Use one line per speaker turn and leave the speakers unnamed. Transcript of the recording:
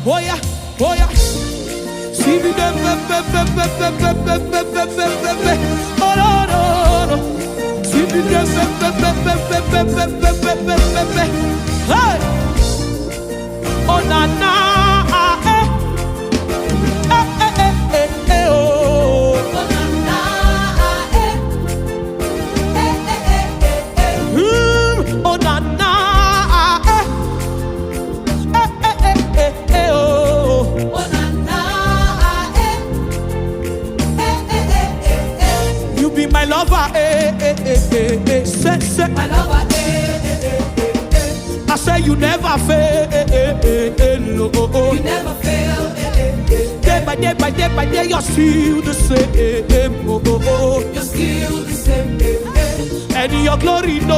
Oh yeah, oh yeah. See me them, oh no no no. See me them, hey. Oh na na, eh, oh.
Oh na na,
Oh na na, oh.
oh na na,
You be my lover, say,
my lover,
I say you never fail, no.
you never fail,
Day by day, by day by day, you're still the same,
you're still the same,
and your glory, no.